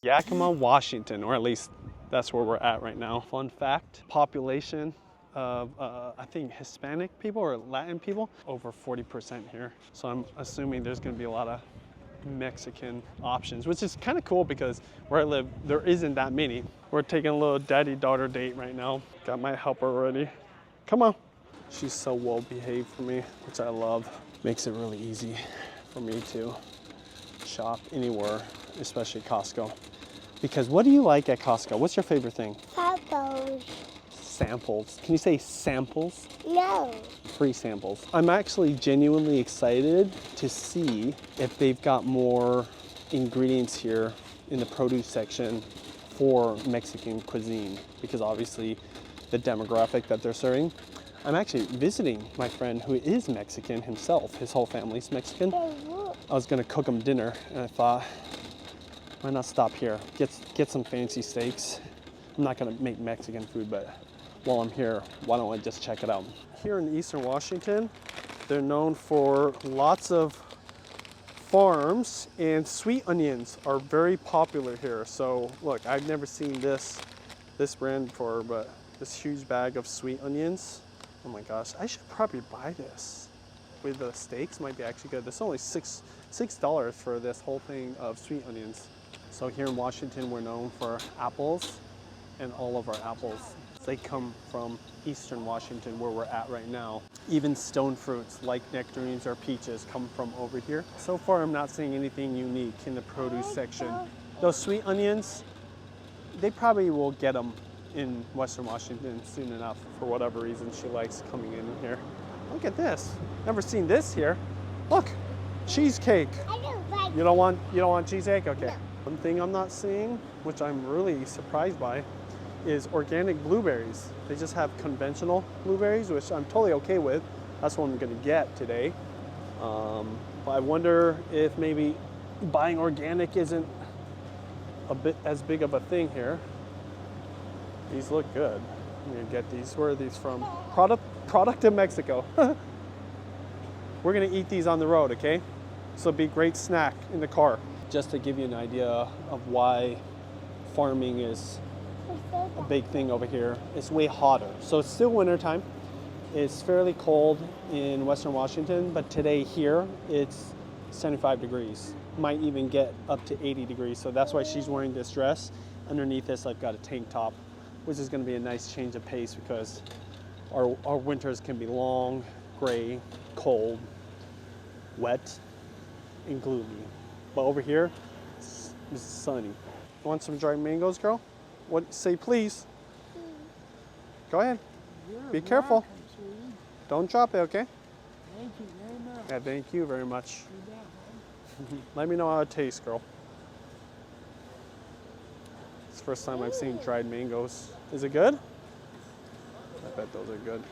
Yakima, Washington, or at least that's where we're at right now. Fun fact, population of I think Hispanic people or Latin people, over 40% here. So I'm assuming there's gonna be a lot of Mexican options, which is kind of cool because where I live, there isn't that many. We're taking a little daddy-daughter date right now. Got my helper ready. Come on. She's so well behaved for me, which I love. Makes it really easy for me to shop anywhere, especially Costco. Because what do you like at Costco? What's your favorite thing? Samples. Samples. Can you say samples? No. Free samples. I'm actually genuinely excited to see if they've got more ingredients here in the produce section for Mexican cuisine, because obviously the demographic that they're serving. I'm actually visiting my friend who is Mexican himself. His whole family's Mexican. I was gonna cook him dinner and I thought, why not stop here? Get some fancy steaks. I'm not gonna make Mexican food, but while I'm here, why don't I just check it out? Here in Eastern Washington, they're known for lots of farms, and sweet onions are very popular here. So look, I've never seen this brand before, but this huge bag of sweet onions. Oh my gosh, I should probably buy this. With the steaks, might be actually good. This is only $6 for this whole thing of sweet onions. So here in Washington, we're known for apples, and all of our apples, they come from Eastern Washington, where we're at right now. Even stone fruits like nectarines or peaches come from over here. So far, I'm not seeing anything unique in the produce section. Those sweet onions, they probably will get them in Western Washington soon enough. For whatever reason, she likes coming in here. Look at this. Never seen this here. Look, cheesecake. I don't like You don't want cheesecake? Okay. No. One thing I'm not seeing, which I'm really surprised by, is organic blueberries. They just have conventional blueberries, which I'm totally okay with. That's what I'm gonna get today. But I wonder if maybe buying organic isn't a bit as big of a thing here. These look good. I'm gonna get these. Where are these from? Product of Mexico. We're gonna eat these on the road, okay? So it'll be a great snack in the car. Just to give you an idea of why farming is a big thing over here. It's way hotter. So it's still wintertime. It's fairly cold in Western Washington, but today here it's 75 degrees. Might even get up to 80 degrees. So that's why she's wearing this dress. Underneath this, I've got a tank top, which is gonna be a nice change of pace because our winters can be long, gray, cold, wet, and gloomy. But over here, it's sunny. Want some dried mangoes, girl? What? Say please. Go ahead. Be careful. Don't drop it, okay? Thank you very much. Yeah, thank you very much. Let me know how it tastes, girl. It's the first time I've seen dried mangoes. Is it good? I bet those are good.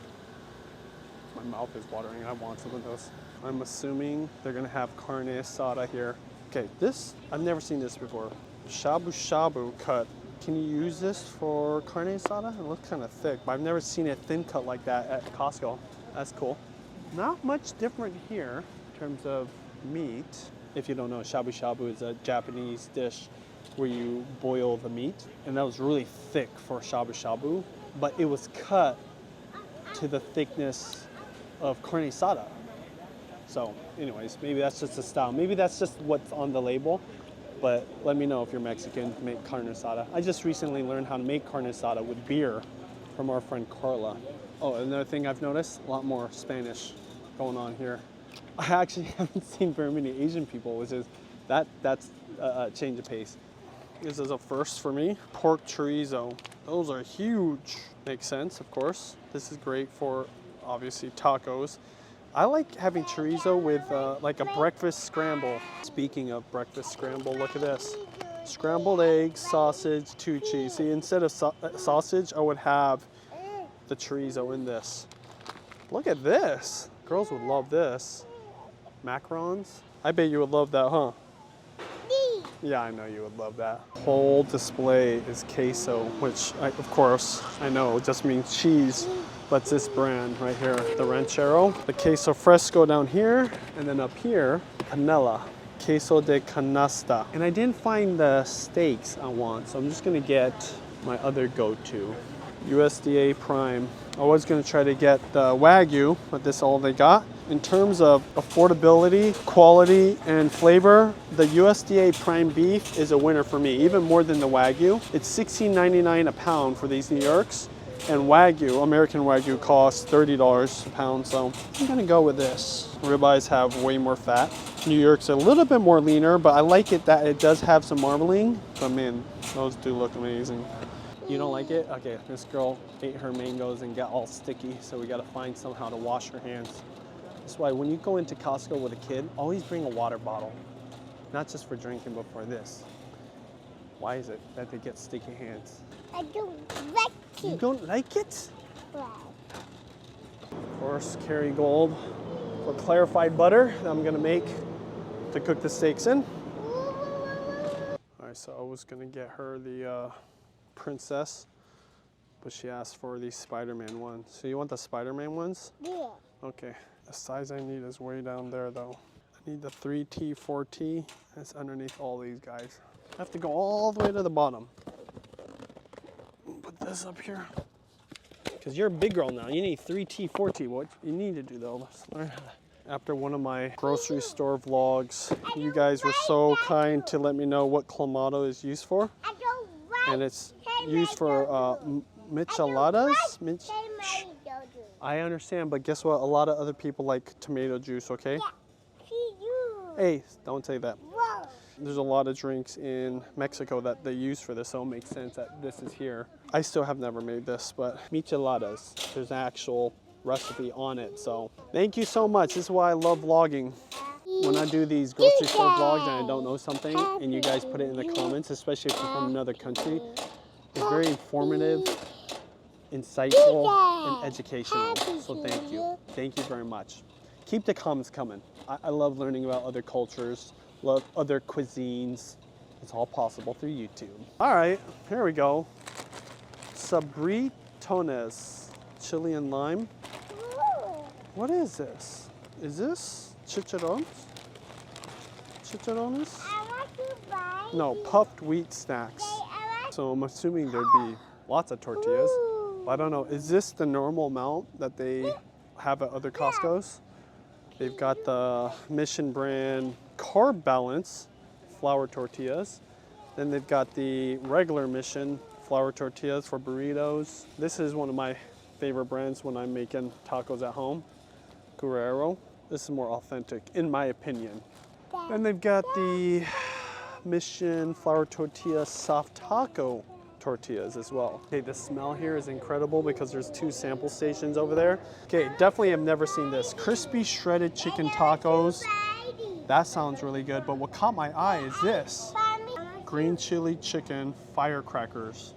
My mouth is watering. I want some of those. I'm assuming they're gonna have carne asada here. Okay, this, I've never seen this before. Shabu shabu cut. Can you use this for carne asada? It looks kind of thick, but I've never seen it thin cut like that at Costco. That's cool. Not much different here in terms of meat. If you don't know, shabu shabu is a Japanese dish where you boil the meat. And that was really thick for shabu shabu, but it was cut to the thickness of carne asada. So anyways, maybe that's just a style. Maybe that's just what's on the label, but let me know if you're Mexican, make carne asada. I just recently learned how to make carne asada with beer from our friend Carla. Oh, another thing I've noticed, a lot more Spanish going on here. I actually haven't seen very many Asian people, which is, that's a change of pace. This is a first for me. Pork chorizo. Those are huge. Makes sense, of course. This is great for, obviously, tacos. I like having chorizo with like a breakfast scramble. Speaking of breakfast scramble, look at this. Scrambled eggs, sausage, 2 cheese. See, instead of sausage, I would have the chorizo in this. Look at this. Girls would love this. Macarons. I bet you would love that, huh? Yeah, I know you would love that. Whole display is queso, which of course I know just means cheese, but it's this brand right here, the Ranchero. The queso fresco down here, and then up here, panela. queso de canasta. And I didn't find the steaks I want, so I'm just gonna get my other go-to. USDA Prime. I was gonna try to get the Wagyu, but this is all they got. In terms of affordability, quality, and flavor, the USDA Prime beef is a winner for me, even more than the Wagyu. It's $16.99 a pound for these New Yorks, and Wagyu, American Wagyu, costs $30 a pound, so I'm gonna go with this. Ribeyes have way more fat. New York's a little bit more leaner, but I like it that it does have some marbling, but man, those do look amazing. You don't like it? Okay, this girl ate her mangoes and got all sticky, so we gotta find somehow to wash her hands. That's why when you go into Costco with a kid, always bring a water bottle. Not just for drinking, but for this. Why is it that they get sticky hands? I don't like it. You don't like it? Wow. Of course, Kerrygold for clarified butter that I'm gonna make to cook the steaks in. All right, so I was gonna get her the princess, but she asked for the Spider-Man ones. So you want the Spider-Man ones? Yeah. Okay. The size I need is way down there though. I need the 3T, 4T. It's underneath all these guys. I have to go all the way to the bottom. Put this up here. Because you're a big girl now. You need 3T, 4T. What you need to do though, let's learn how to. After one of my grocery store vlogs, you guys were so kind to let me know what clamato is used for. I don't like And it's used for micheladas. I understand, but guess what? A lot of other people like tomato juice, okay? Yeah. See you. Hey, don't say that. Whoa. There's a lot of drinks in Mexico that they use for this, so it makes sense that this is here. I still have never made this, but micheladas, there's an actual recipe on it, so thank you so much. This is why I love vlogging. When I do these grocery store vlogs and I don't know something and you guys put it in the comments, especially if you're from another country, it's very informative, insightful, and educational. So thank you. Thank you very much. Keep the comments coming. I love learning about other cultures, love other cuisines. It's all possible through YouTube. All right, here we go. Sabritones, chili and lime. What is this? Is this chicharrones? Chicharrones? I want to buy No, puffed wheat snacks. So I'm assuming there'd be lots of tortillas. I don't know, is this the normal amount that they have at other Costco's? They've got the Mission brand Carb Balance flour tortillas. Then they've got the regular Mission flour tortillas for burritos. This is one of my favorite brands when I'm making tacos at home. Guerrero. This is more authentic, in my opinion. Then they've got the Mission flour tortilla soft taco tortillas as well. Okay, the smell here is incredible because there's 2 sample stations over there. Okay, definitely have never seen this. Crispy shredded chicken tacos. That sounds really good, but what caught my eye is this. Green chili chicken firecrackers.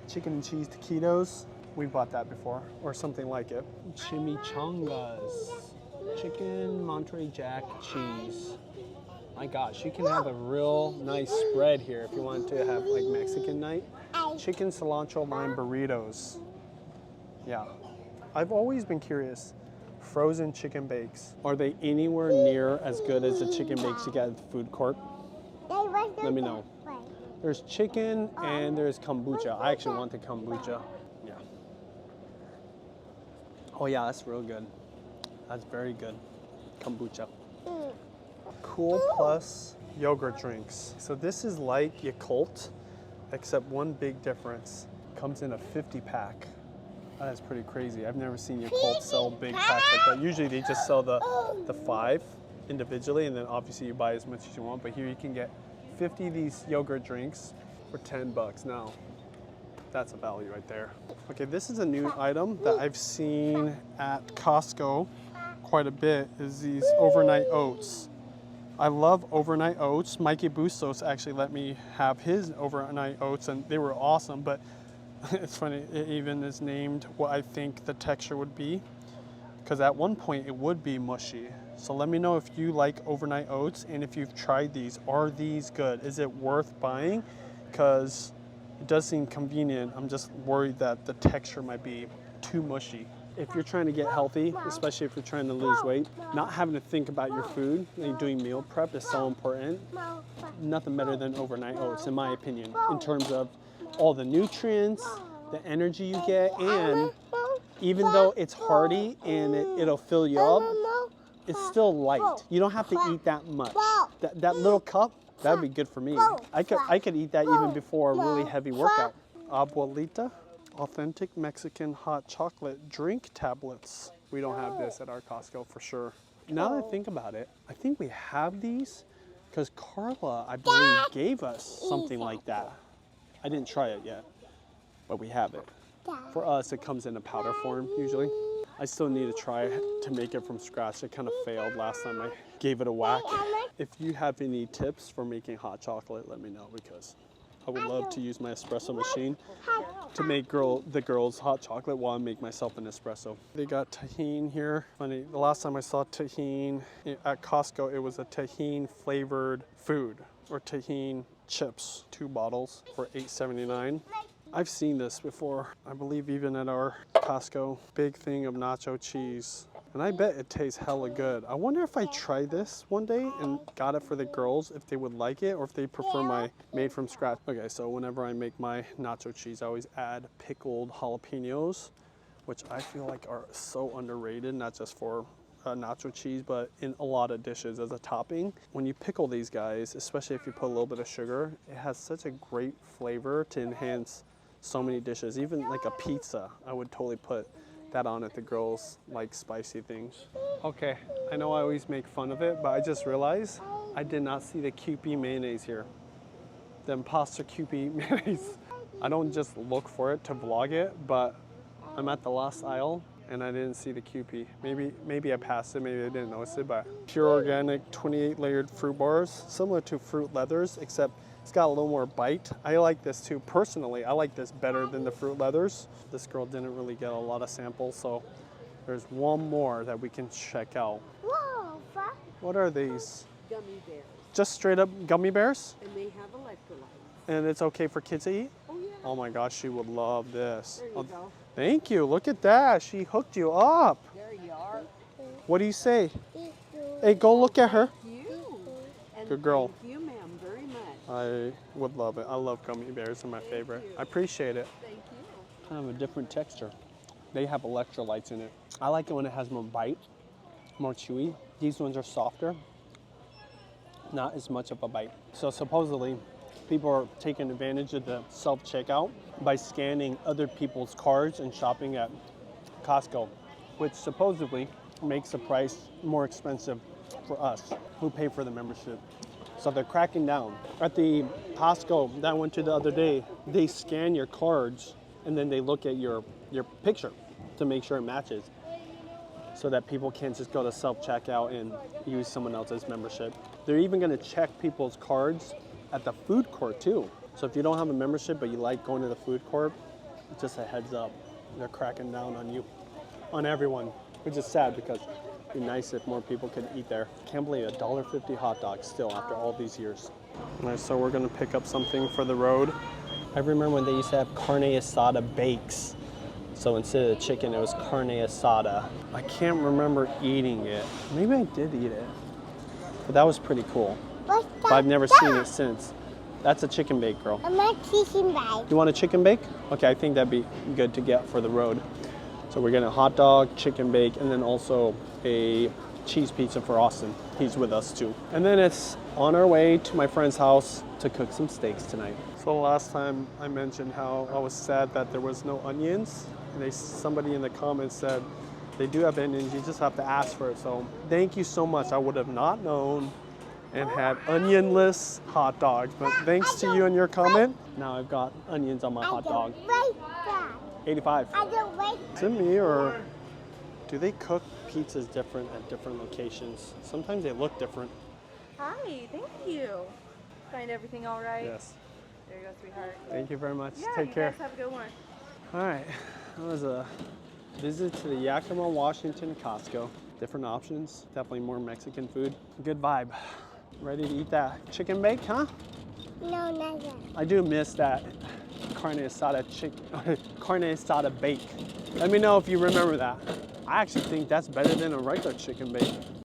Chicken and cheese taquitos. We bought that before, or something like it. Chimichangas. Chicken Monterey Jack cheese. My gosh, you can have a real nice spread here if you want to have like Mexican night. Chicken cilantro lime burritos. Yeah. I've always been curious. Frozen chicken bakes. Are they anywhere near as good as the chicken bakes you get at the food court? Let me know. There's chicken and there's kombucha. I actually want the kombucha. Yeah. Oh yeah, that's real good. That's very good. Kombucha. Cool Plus yogurt drinks. So this is like Yakult, except one big difference. Comes in a 50 pack. That is pretty crazy. I've never seen Yakult sell big packs like that. Usually they just sell the 5 individually, and then obviously you buy as much as you want, but here you can get 50 of these yogurt drinks for $10 now. That's a value right there. Okay, this is a new item that I've seen at Costco quite a bit, is these overnight oats. I love overnight oats. Mikey Bustos actually let me have his overnight oats and they were awesome, but it's funny, it even is named what I think the texture would be, because at one point it would be mushy. So let me know if you like overnight oats and if you've tried these. Are these good? Is it worth buying? Because it does seem convenient. I'm just worried that the texture might be too mushy. if you're trying to get healthy, especially if you're trying to lose weight, not having to think about your food and doing meal prep is so important. Nothing better than overnight oats, in my opinion, in terms of all the nutrients, the energy you get, and even though it's hearty and it'll fill you up, it's still light. You don't have to eat that much. That little cup, that'd be good for me. I could eat that even before a really heavy workout. Abuelita, authentic Mexican hot chocolate drink tablets. We don't have this at our Costco for sure. Now that I think about it, I think we have these because Carla, I believe, gave us something like that. I didn't try it yet, but we have it. For us, it comes in a powder form usually. I still need to try to make it from scratch. It kind of failed last time I gave it a whack. If you have any tips for making hot chocolate, let me know because I would love to use my espresso machine to make the girls hot chocolate while I make myself an espresso. They got tahini here. Funny, the last time I saw tahini at Costco, it was a tahini flavored food or tahini chips, 2 bottles for $8.79. I've seen this before. I believe even at our Costco, big thing of nacho cheese. And I bet it tastes hella good. I wonder if I try this one day and got it for the girls, if they would like it or if they prefer my made from scratch. Okay, so whenever I make my nacho cheese, I always add pickled jalapenos, which I feel like are so underrated, not just for nacho cheese, but in a lot of dishes as a topping. When you pickle these guys, especially if you put a little bit of sugar, it has such a great flavor to enhance so many dishes. Even like a pizza, I would totally put that on if the girls like spicy things. Okay, I know I always make fun of it, but I just realized I did not see the Kewpie mayonnaise here. The imposter Kewpie mayonnaise. I don't just look for it to vlog it, but I'm at the last aisle and I didn't see the Kewpie. Maybe I passed it, maybe I didn't notice it, but pure organic 28 layered fruit bars, similar to Fruit Leathers, except it's got a little more bite. I like this too. Personally, I like this better than the Fruit Leathers. This girl didn't really get a lot of samples, so there's one more that we can check out. Whoa, what are these? Gummy bears. Just straight up gummy bears? And they have electrolytes. And it's okay for kids to eat? Oh, yeah. Oh my gosh, she would love this. There you go. Thank you. Look at that. She hooked you up. There you are. What do you say? Hey, go look at her. You. And Good girl. Thank you, ma'am, very much. I would love it. I love gummy bears. They're my favorite. I appreciate it. Thank you. Kind of a different texture. They have electrolytes in it. I like it when it has more bite, more chewy. These ones are softer, not as much of a bite. So supposedly, people are taking advantage of the self-checkout by scanning other people's cards and shopping at Costco, which supposedly makes the price more expensive for us who pay for the membership. So they're cracking down. At the Costco that I went to the other day, they scan your cards and then they look at your picture to make sure it matches so that people can't just go to self-checkout and use someone else's membership. They're even gonna check people's cards at the food court too. So if you don't have a membership but you like going to the food court, just a heads up, they're cracking down on you, on everyone, which is sad because it'd be nice if more people could eat there. Can't believe $1.50 hot dog still after all these years. All right, so we're gonna pick up something for the road. I remember when they used to have carne asada bakes. So instead of chicken, it was carne asada. I can't remember eating it. Maybe I did eat it, but that was pretty cool. But I've never seen it since. That's a chicken bake, girl. I'm a chicken bake. You want a chicken bake? Okay, I think that'd be good to get for the road. So we're getting a hot dog, chicken bake, and then also a cheese pizza for Austin. He's with us too. And then it's on our way to my friend's house to cook some steaks tonight. So last time I mentioned how I was sad that there was no onions. And somebody in the comments said they do have onions, you just have to ask for it. So thank you so much. I would have not known and had onionless hot dogs. But thanks to you and your comment, now I've got onions on my hot dog. 85. I don't like Is it me or do they cook pizzas different at different locations? Sometimes they look different. Hi, thank you. Find everything all right? Yes. There you go, sweetheart. Thank you very much. Yeah, Take you care. guys have a good one. All right. That was a visit to the Yakima, Washington Costco. Different options. Definitely more Mexican food. Good vibe. Ready to eat that chicken bake, huh? No, not that. I do miss that carne asada bake. Let me know if you remember that. I actually think that's better than a regular chicken bake.